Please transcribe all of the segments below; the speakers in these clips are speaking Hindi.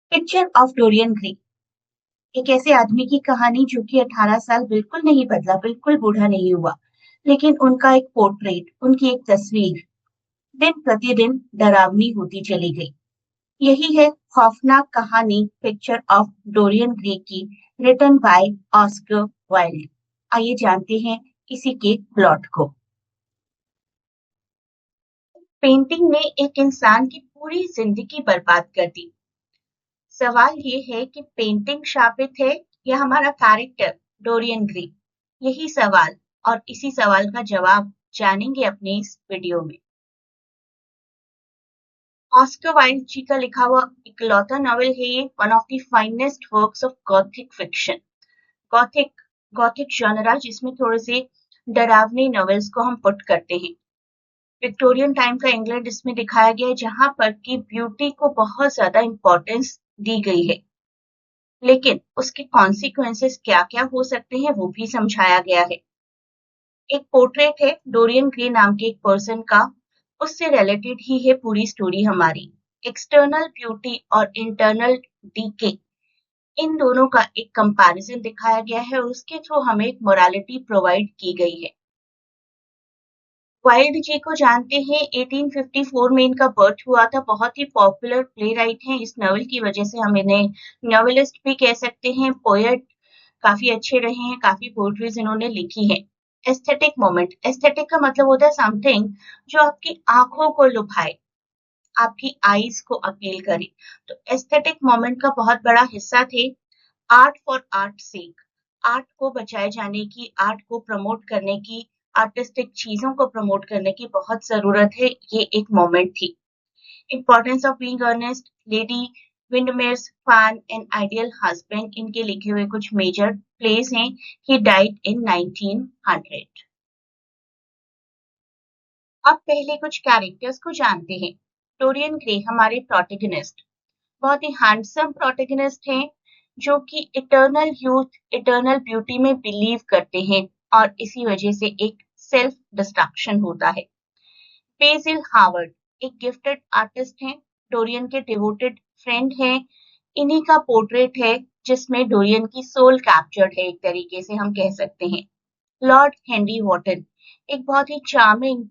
Picture of Dorian Gray. एक ऐसे आदमी की कहानी जो कि 18 साल बिल्कुल नहीं बदला, बिल्कुल बूढ़ा नहीं हुआ, लेकिन उनका एक पोर्ट्रेट, उनकी एक तस्वीर दिन प्रतिदिन डरावनी होती चली गई। यही है खौफनाक कहानी पिक्चर ऑफ डोरियन ग्रे की, रिटन बाय ऑस्कर वाइल्ड। आइए जानते हैं इसी के प्लॉट को। पेंटिंग ने एक इंसान की पूरी जिंदगी बर्बाद कर दी। सवाल ये है कि पेंटिंग शापित है या हमारा कैरेक्टर डोरियन ग्रे। यही सवाल और इसी सवाल का जवाब जानेंगे अपने इस वीडियो में। ऑस्कर वाइल्ड जी का लिखा हुआ इकलौता नॉवेल है ये, one of the finest works of Gothic fiction. Gothic Gothic genre जिसमें थोड़े से डरावने नॉवेल्स को हम पुट करते हैं। विक्टोरियन टाइम का इंग्लैंड इसमें दिखाया गया है, जहां पर की ब्यूटी को बहुत ज्यादा इंपॉर्टेंस दी गई है, लेकिन उसके कॉन्सिक्वेंसेस क्या-क्या हो सकते हैं वो भी समझाया गया है। एक पोर्ट्रेट है डोरियन ग्रे नाम के एक पर्सन का, उससे रिलेटेड ही है पूरी स्टोरी हमारी। एक्सटर्नल ब्यूटी और इंटरनल डीके, इन दोनों का एक कंपैरिजन दिखाया गया है और उसके थ्रू हमें एक मोरालिटी प्रोवाइड की गई है। वाइल्ड जी को जानते हैं, 1854 में इनका बर्थ हुआ था। बहुत ही पॉपुलर प्ले राइट हैं, इस नॉवेल की वजह से हम इन्हें नॉवेलिस्ट भी कह सकते हैं। पोएट काफी अच्छे रहे हैं, काफी पोएट्रीज इन्होंने लिखी है। एस्थेटिक मोमेंट, एस्थेटिक का मतलब होता है समथिंग जो आपकी आंखों को लुभाए, आपकी आईज को अपील करे। तो एस्थेटिक मोमेंट का बहुत बड़ा हिस्सा थे art for art sake, art को बचाए जाने की, आर्ट को प्रमोट करने की, आर्टिस्टिक चीजों को प्रमोट करने की बहुत जरूरत है। ये एक मोमेंट थी। Importance of Being Earnest, Lady Windermere's Fan and Ideal Husband, इनके लिखे हुए कुछ मेजर प्लेस हैं। He died in 1900। अब पहले कुछ कैरेक्टर्स को जानते हैं। डोरियन ग्रे हमारे प्रोटैगनिस्ट, बहुत ही हैंडसम प्रोटैगनिस्ट हैं, जो कि इटर्नल यूथ, इटर्नल ब्यूटी में बिलीव करते हैं और इसी वजह से एक सेल्फ डिस्ट्रक्शन होता है। बेसिल हावर्ड एक गिफ्टेड आर्टिस्ट हैं, डोरियन के डिवोटेड फ्रेंड हैं। इन्हीं का पोर्ट्रेट है जिसमें डोरियन की सोल कैप्चर्ड है, एक तरीके से हम कह सकते हैं। लॉर्ड हेनरी वॉटन एक बहुत ही चार्मिंग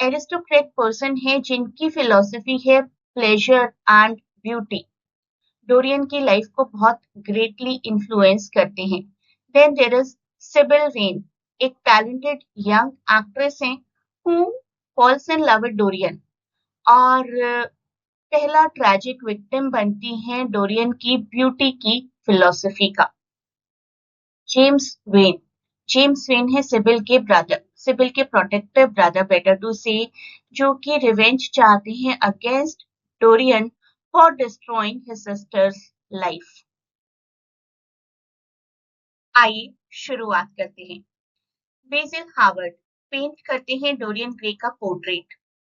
एरिस्टोक्रेट पर्सन है, जिनकी फिलॉसफी है प्लेजर एंड ब्यूटी, डोरियन की लाइफ को बहुत ग्रेटली इन्फ्लुएंस करते हैं। Then there is Sibyl Vane, एक टैलेंटेड यंग एक्ट्रेस हैं who falls in love with Dorian और पहला ट्रेजिक विक्टिम बनती हैं डोरियन की ब्यूटी की फिलॉसफी का। जेम्स वेन, जेम्स वेन है सिबिल के ब्रदर, सिबिल के प्रोटेक्टिव ब्रदर बेटर टू से, जो कि रिवेंज चाहते हैं against Dorian for destroying his sisters life. आइए शुरुआत करते हैं। बेसिल हावर्ड पेंट करते हैं डोरियन ग्रे का पोर्ट्रेट।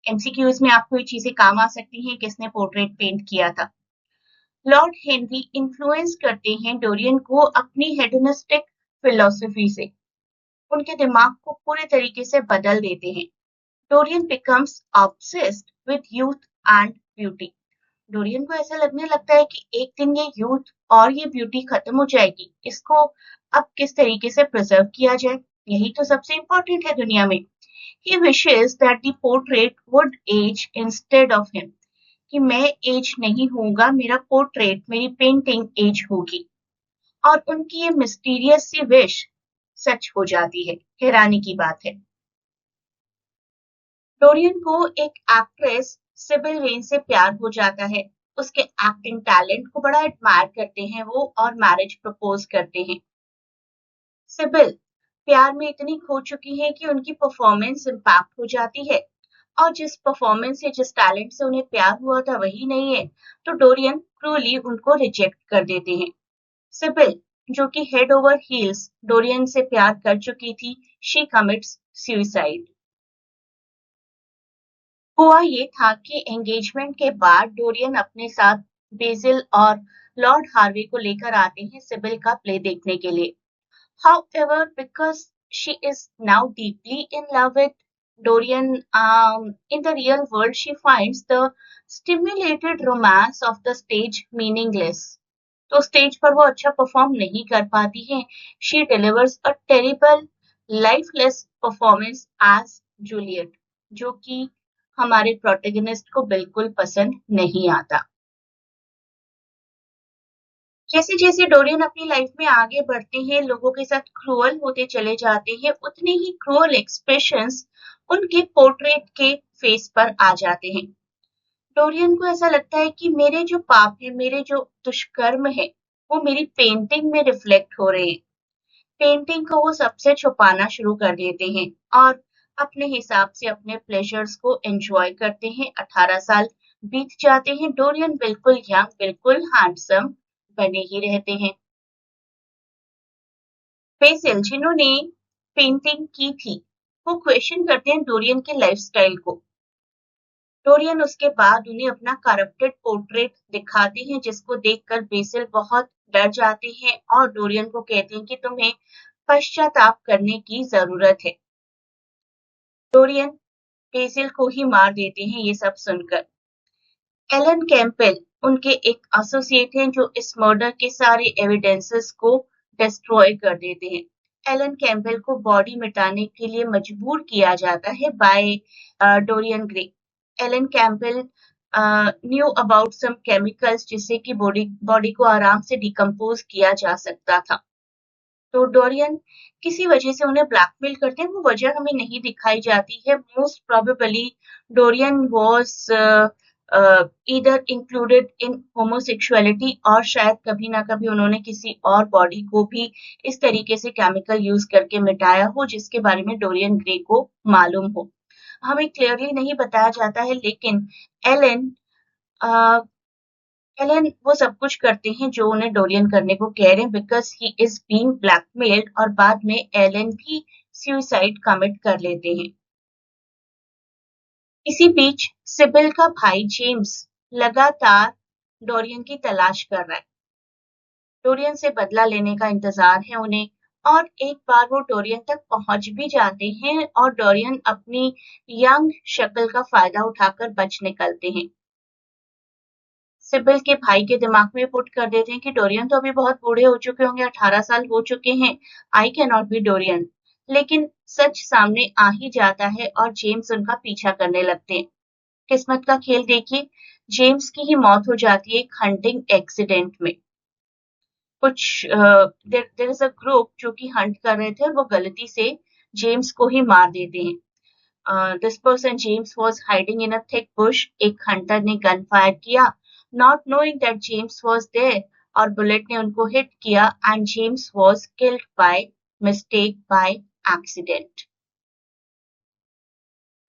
एमसीक्यूज में आपको ये चीजें काम आ सकती हैं, किसने पोर्ट्रेट पेंट किया था। लॉर्ड हेनरी इन्फ्लुएंस करते हैं डोरियन को अपनी हेडोनिस्टिक फिलॉसफी से, उनके दिमाग को पूरे तरीके से बदल देते हैं। Dorian becomes obsessed with youth and beauty, Dorian को ऐसा लगने लगता है कि एक दिन ये यूथ और ये ब्यूटी खत्म हो जाएगी, इसको अब किस तरीके से प्रिजर्व किया जाए, यही तो सबसे इंपॉर्टेंट है दुनिया में। He wishes that the portrait would age instead of him, कि मैं एज नहीं होऊंगा, मेरा पोर्ट्रेट, मेरी पेंटिंग एज होगी। और उनकी ये मिस्टीरियस सी विश सच हो जाती है, हैरानी की बात है। डोरियन को एक एक्ट्रेस सिबिल वेन से प्यार हो जाता है, उसके एक्टिंग टैलेंट को बड़ा एडमायर करते हैं वो और मैरिज प्रपोज करते हैं। सिबिल प्यार में इतनी खो चुकी है कि उनकी परफॉर्मेंस इम्पैक्ट हो जाती है, और जिस परफॉर्मेंस से, जिस टैलेंट से उन्हें प्यार हुआ था वही नहीं है, तो डोरियन क्रूअली उनको रिजेक्ट कर देते हैं। सिबिल, जो कि हेड ओवर हील्स डोरियन से प्यार कर चुकी थी, शी कमिट्स सुसाइड। हुआ ये था कि एंगेजमेंट के बाद डोरियन अपने साथ बेसिल और लॉर्ड हार्वे को लेकर आते हैं सिबिल का प्ले देखने के लिए। However, because she is now deeply in love with Dorian, in the real world, she finds the stimulated romance of the stage meaningless. तो स्टेज पर वो अच्छा परफॉर्म नहीं कर पाती है. She delivers a terrible lifeless performance as Juliet, जो कि हमारे प्रोटेगनिस्ट को बिल्कुल पसंद नहीं आता. जैसे जैसे डोरियन अपनी लाइफ में आगे बढ़ते हैं, लोगों के साथ क्रूअल होते चले जाते हैं, उतने ही क्रूअल एक्सप्रेशंस उनके पोर्ट्रेट के फेस पर आ जाते हैं. डोरियन को ऐसा लगता है कि मेरे जो पाप है, मेरे जो दुष्कर्म है, वो मेरी पेंटिंग में रिफ्लेक्ट हो रहे हैं. पेंटिंग को वो सबसे छुपाना शुरू कर देते हैं और अपने हिसाब से अपने प्लेजर्स को एंजॉय करते हैं. 18 साल बीत जाते हैं. डोरियन बिल्कुल यंग, बिल्कुल हैंडसम बने ही रहते हैं. बेसिल, जिन्होंने पेंटिंग की थी, वो क्वेश्चन करते हैं डोरियन के लाइफस्टाइल को. डोरियन उसके बाद उन्हें अपना करप्टेड पोर्ट्रेट दिखाते हैं, जिसको देखकर बेसिल बहुत डर जाते हैं और डोरियन को कहते हैं कि तुम्हें पश्चाताप करने की जरूरत है. डोरियन बेसिल को ही मार देते हैं ये सब सुनकर. एलन कैंपेल उनके एक एसोसिएट हैं जो इस मर्डर के सारे एविडेंसेस को डिस्ट्रॉय कर देते हैं. एलन कैंपेल को बॉडी मिटाने के लिए मजबूर किया जाता है by Dorian Gray. Alan Campbell knew about some chemicals जिससे कि बॉडी बॉडी को आराम से डिकम्पोज किया जा सकता था. तो डोरियन किसी वजह से उन्हें ब्लैकमेल करते हैं. वो वजह हमें नहीं दिखाई जाती है. Most probably Dorian was either included in homosexuality, और शायद कभी ना कभी उन्होंने किसी और बॉडी को भी इस तरीके से केमिकल यूज करके मिटाया हो जिसके बारे में डोरियन ग्रे को मालूम हो. हमें क्लियरली नहीं बताया जाता है, लेकिन एलन एलन वो सब कुछ करते हैं जो उन्हें डोरियन करने को कह रहे हैं, because he is being blackmailed. और बाद में एलन भी सुसाइड कमिट कर लेते हैं. इसी बीच सिबिल का भाई जेम्स लगातार डोरियन की तलाश कर रहा है. डोरियन से बदला लेने का इंतजार है उन्हें, और एक बार वो डोरियन तक पहुंच भी जाते हैं और डोरियन अपनी यंग शक्ल का फायदा उठाकर बच निकलते हैं. सिबिल के भाई के दिमाग में पुट कर देते हैं कि डोरियन तो अभी बहुत बूढ़े हो चुके होंगे, 18 साल हो चुके हैं, I can not be Dorian. लेकिन सच सामने आ ही जाता है और जेम्स उनका पीछा करने लगते हैं. किस्मत का खेल देखिए, जेम्स की ही मौत हो जाती है एक हंटिंग एक्सीडेंट में. कुछ देयर इज अ ग्रुप जो कि हंट कर रहे थे और वो गलती से जेम्स को ही मार देते हैं. This person James was hiding in a thick bush. एक हंटर ने गन फायर किया, not knowing that James was there, और बुलेट ने उनको हिट किया and James was killed by mistake, by accident.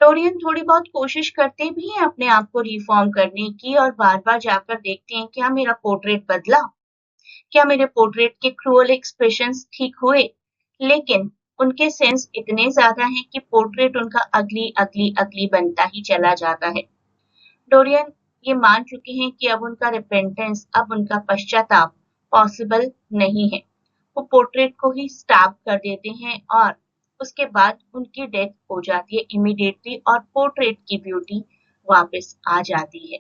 Dorian थोड़ी बहुत कोशिश करते भी हैं अपने आप को रिफॉर्म करने की और बार बार जाकर देखते हैं क्या मेरा पोर्ट्रेट बदला, क्या मेरे पोर्ट्रेट के क्रूअल एक्सप्रेशंस ठीक हुए. लेकिन उनके सेंस इतने ज्यादा हैं कि पोर्ट्रेट उनका अगली अगली अगली बनता ही चला जाता है. डोरियन ये मान चुके हैं कि अब उनका रिपेंटेंस, अब उनका पश्चाताप पॉसिबल नहीं है. वो पोर्ट्रेट को ही स्टैब कर देते हैं और उसके बाद उनकी डेथ हो जाती है इमीडिएटली और पोर्ट्रेट की ब्यूटी वापस आ जाती है.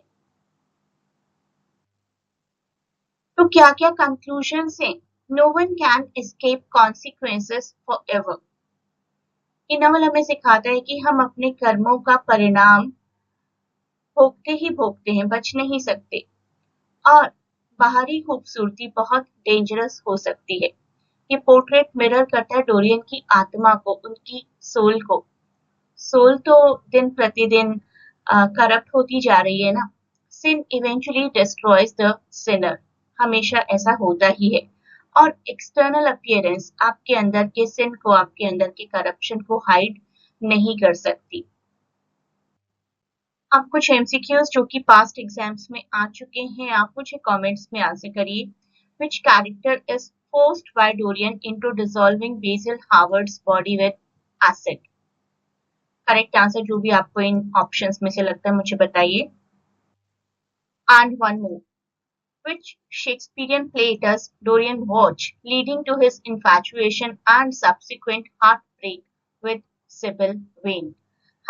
तो क्या क्या कंक्लूजन हैं? No one can escape consequences forever. ये नॉवल हमें सिखाता है कि हम अपने कर्मों का परिणाम भोगते ही भोगते हैं, बच नहीं सकते. और बाहरी खूबसूरती बहुत डेंजरस हो सकती है. ये पोर्ट्रेट मिरर करता है डोरियन की आत्मा को, उनकी सोल को. सोल तो दिन प्रतिदिन करप्ट होती जा रही है ना. सिन इवेंचुअली डिस्ट्रॉयज द सिनर. हमेशा ऐसा होता ही है. और एक्सटर्नल अपीयरेंस आपके अंदर के सिन को, आपके अंदर के करप्शन को हाइड नहीं कर सकती. अब कुछ एमसीक्यूज जो कि पास्ट एग्जाम्स में आ चुके हैं, आप मुझे कमेंट्स में आंसर करिए. Which character is forced by Dorian into dissolving Basil Hallward's body with acid? Correct answer जो भी आपको इन ऑप्शंस में से लगता है मुझे बताइए. And one more. Which Shakespearean play does Dorian watch, leading to his infatuation and subsequent heartbreak with Sybil Vane?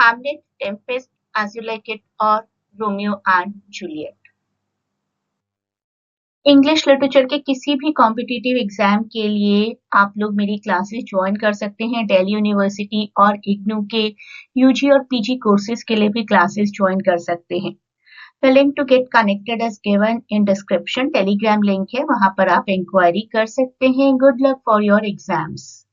Hamlet, Tempest, As You Like It और Romeo and Juliet. English literature के किसी भी कॉम्पिटिटिव एग्जाम के लिए आप लोग मेरी क्लासेस ज्वाइन कर सकते हैं। दिल्ली यूनिवर्सिटी और इग्नू के यूजी और पीजी कोर्सेज के लिए भी क्लासेस ज्वाइन कर सकते हैं। The link to get connected is given in description. Telegram link है, वहां पर आप इंक्वायरी कर सकते हैं। Good luck for your exams.